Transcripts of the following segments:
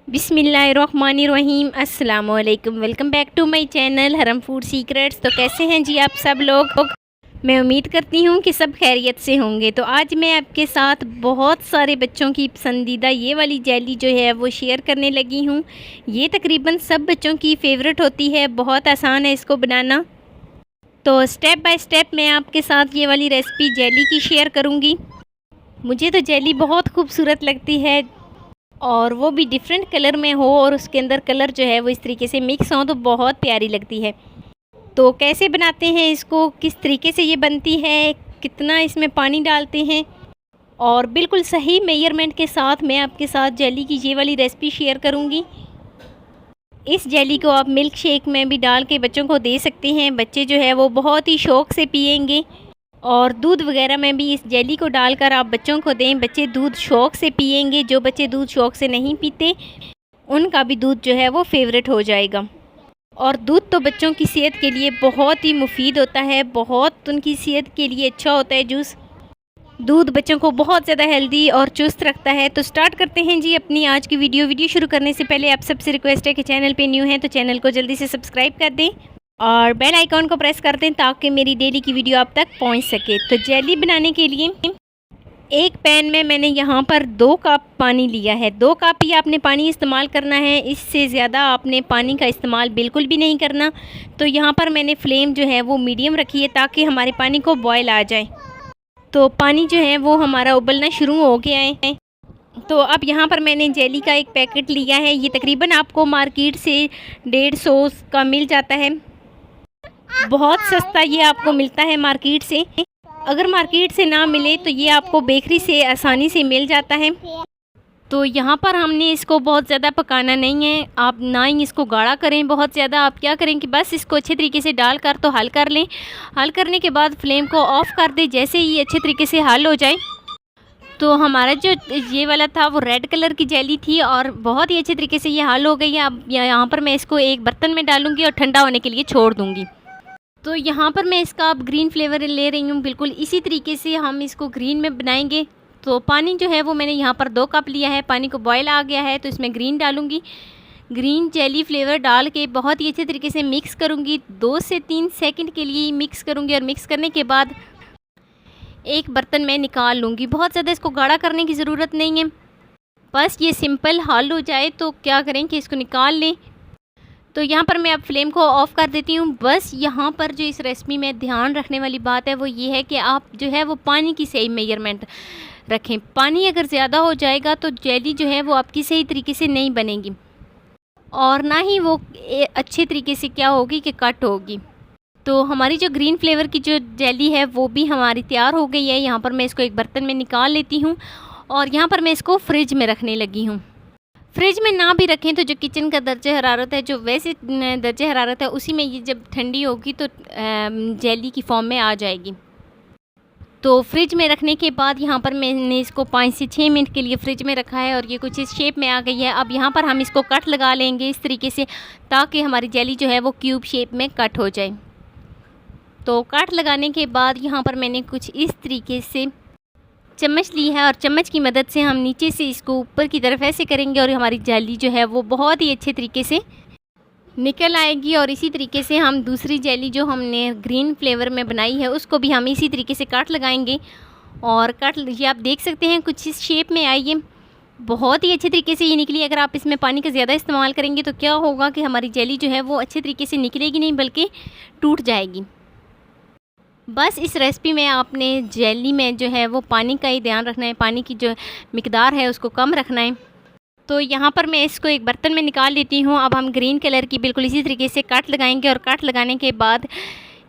बिस्मिल्लाहिर्रहमानिर्रहीम अस्सलाम वालेकुम। Welcome back to my channel Haram food secrets. तो कैसे हैं जी आप सब लोग? मैं उम्मीद करती हूँ कि सब खैरियत से होंगे। तो आज मैं आपके साथ बहुत सारे बच्चों की पसंदीदा ये वाली जेली जो है वो शेयर करने लगी हूँ। ये तकरीबन सब बच्चों की फ़ेवरेट होती है, बहुत आसान है इसको बनाना। तो स्टेप बाय स्टेप मैं आपके साथ ये वाली रेसिपी जेली की शेयर करूँगी। मुझे तो जेली बहुत खूबसूरत लगती है, और वो भी डिफरेंट कलर में हो और उसके अंदर कलर जो है वो इस तरीके से मिक्स हो तो बहुत प्यारी लगती है। तो कैसे बनाते हैं इसको, किस तरीके से ये बनती है, कितना इसमें पानी डालते हैं, और बिल्कुल सही मेजरमेंट के साथ मैं आपके साथ जेली की ये वाली रेसिपी शेयर करूँगी। इस जेली को आप मिल्क शेक में भी डाल के बच्चों को दे सकते हैं। बच्चे जो है वो बहुत ही शौक़ से पिएंगे, और दूध वगैरह में भी इस जेली को डालकर आप बच्चों को दें, बच्चे दूध शौक़ से पिएंगे। जो बच्चे दूध शौक़ से नहीं पीते उनका भी दूध जो है वो फेवरेट हो जाएगा। और दूध तो बच्चों की सेहत के लिए बहुत ही मुफीद होता है, बहुत उनकी सेहत के लिए अच्छा होता है जूस। दूध बच्चों को बहुत ज़्यादा हेल्दी और चुस्त रखता है। तो स्टार्ट करते हैं जी अपनी आज की वीडियो शुरू करने से पहले आप सबसे रिक्वेस्ट है कि चैनल पे न्यू हैं तो चैनल को जल्दी से सब्सक्राइब कर दें और बेल आइकॉन को प्रेस कर दें ताकि मेरी डेली की वीडियो आप तक पहुंच सके। तो जेली बनाने के लिए एक पैन में मैंने यहाँ पर 2 कप पानी लिया है। 2 कप ही आपने पानी इस्तेमाल करना है, इससे ज़्यादा आपने पानी का इस्तेमाल बिल्कुल भी नहीं करना। तो यहाँ पर मैंने फ्लेम जो है वो मीडियम रखी है ताकि हमारे पानी को बॉयल आ जाए। तो पानी जो है वो हमारा उबलना शुरू हो गया है। तो अब यहाँ पर मैंने जेली का एक पैकेट लिया है। ये तकरीबन आपको मार्केट से 150 का मिल जाता है, बहुत सस्ता ये आपको मिलता है मार्केट से। अगर मार्केट से ना मिले तो ये आपको बेकरी से आसानी से मिल जाता है। तो यहाँ पर हमने इसको बहुत ज़्यादा पकाना नहीं है, आप ना ही इसको गाढ़ा करें बहुत ज़्यादा। आप क्या करें कि बस इसको अच्छे तरीके से डाल कर तो हल कर लें। हल करने के बाद फ्लेम को ऑफ़ कर दें। जैसे ही अच्छे तरीके से हल हो जाए तो हमारा जो ये वाला था वो रेड कलर की जेली थी और बहुत ही अच्छे तरीके से ये हल हो गई है। अब यहाँ पर मैं इसको एक बर्तन में डालूँगी और ठंडा होने के लिए छोड़ दूँगी। तो यहाँ पर मैं इसका अब ग्रीन फ्लेवर ले रही हूँ। बिल्कुल इसी तरीके से हम इसको ग्रीन में बनाएंगे। तो पानी जो है वो मैंने यहाँ पर 2 कप लिया है। पानी को बॉयल आ गया है तो इसमें ग्रीन डालूँगी। ग्रीन जेली फ्लेवर डाल के बहुत ही अच्छे तरीके से मिक्स करूँगी। 2 से 3 सेकंड के लिए मिक्स करूँगी, और मिक्स करने के बाद एक बर्तन में निकाल लूँगी। बहुत ज़्यादा इसको गाढ़ा करने की ज़रूरत नहीं है, बस ये सिंपल हल हो जाए तो क्या करें कि इसको निकाल लें। तो यहाँ पर मैं अब फ्लेम को ऑफ़ कर देती हूँ। बस यहाँ पर जो इस रेसिपी में ध्यान रखने वाली बात है वो ये है कि आप जो है वो पानी की सही मेजरमेंट रखें। पानी अगर ज़्यादा हो जाएगा तो जेली जो है वो आपकी सही तरीके से नहीं बनेगी, और ना ही वो अच्छे तरीके से क्या होगी कि कट होगी। तो हमारी जो ग्रीन फ्लेवर की जो जेली है वो भी हमारी तैयार हो गई है। यहाँ पर मैं इसको एक बर्तन में निकाल लेती हूँ, और यहाँ पर मैं इसको फ्रिज में रखने लगी हूँ। फ्रिज में ना भी रखें तो जो किचन का दर्जा हरारत है, जो वैसे दर्जा हरारत है, उसी में ये जब ठंडी होगी तो जेली की फॉर्म में आ जाएगी। तो फ्रिज में रखने के बाद यहाँ पर मैंने इसको 5 से 6 मिनट के लिए फ्रिज में रखा है, और ये कुछ इस शेप में आ गई है। अब यहाँ पर हम इसको कट लगा लेंगे इस तरीके से ताकि हमारी जेली जो है वो क्यूब शेप में कट हो जाए। तो कट लगाने के बाद यहाँ पर मैंने कुछ इस तरीके से चम्मच ली है, और चम्मच की मदद से हम नीचे से इसको ऊपर की तरफ ऐसे करेंगे और हमारी जेली जो है वो बहुत ही अच्छे तरीके से निकल आएगी। और इसी तरीके से हम दूसरी जेली जो हमने ग्रीन फ्लेवर में बनाई है उसको भी हम इसी तरीके से कट लगाएंगे, और कट ये आप देख सकते हैं कुछ इस शेप में आई है। बहुत ही अच्छे तरीके से ये निकली। अगर आप इसमें पानी का ज़्यादा इस्तेमाल करेंगे तो क्या होगा कि हमारी जेली जो है वो अच्छे तरीके से निकलेगी नहीं, बल्कि टूट जाएगी। बस इस रेसिपी में आपने जेली में जो है वो पानी का ही ध्यान रखना है, पानी की जो मिकदार है उसको कम रखना है। तो यहाँ पर मैं इसको एक बर्तन में निकाल लेती हूँ। अब हम ग्रीन कलर की बिल्कुल इसी तरीके से कट लगाएंगे, और कट लगाने के बाद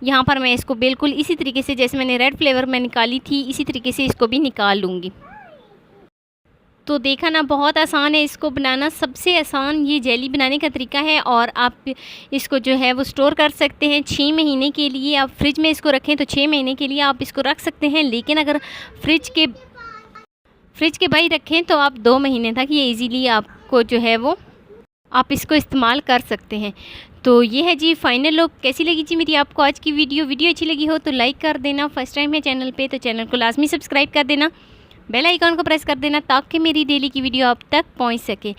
यहाँ पर मैं इसको बिल्कुल इसी तरीके से जैसे मैंने रेड फ्लेवर में निकाली थी इसी तरीके से इसको भी निकाल लूँगी। तो देखा ना, बहुत आसान है इसको बनाना। सबसे आसान ये जेली बनाने का तरीका है, और आप इसको जो है वो स्टोर कर सकते हैं 6 महीने के लिए। आप फ्रिज में इसको रखें तो 6 महीने के लिए आप इसको रख सकते हैं, लेकिन अगर फ्रिज के बाहर रखें तो आप 2 महीने तक ये इजीली आपको जो है वो आप इसको इस्तेमाल कर सकते हैं। तो ये है जी फाइनल लुक। कैसी लगी जी मेरी आपको आज की वीडियो अच्छी लगी हो तो लाइक कर देना। फर्स्ट टाइम है चैनल पे तो चैनल को लाजमी सब्सक्राइब कर देना, बेल आइकॉन को प्रेस कर देना ताकि मेरी डेली की वीडियो आप तक पहुंच सके।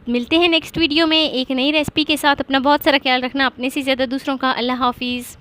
मिलते हैं नेक्स्ट वीडियो में एक नई रेसिपी के साथ। अपना बहुत सारा ख्याल रखना, अपने से ज़्यादा दूसरों का। अल्लाह हाफिज़।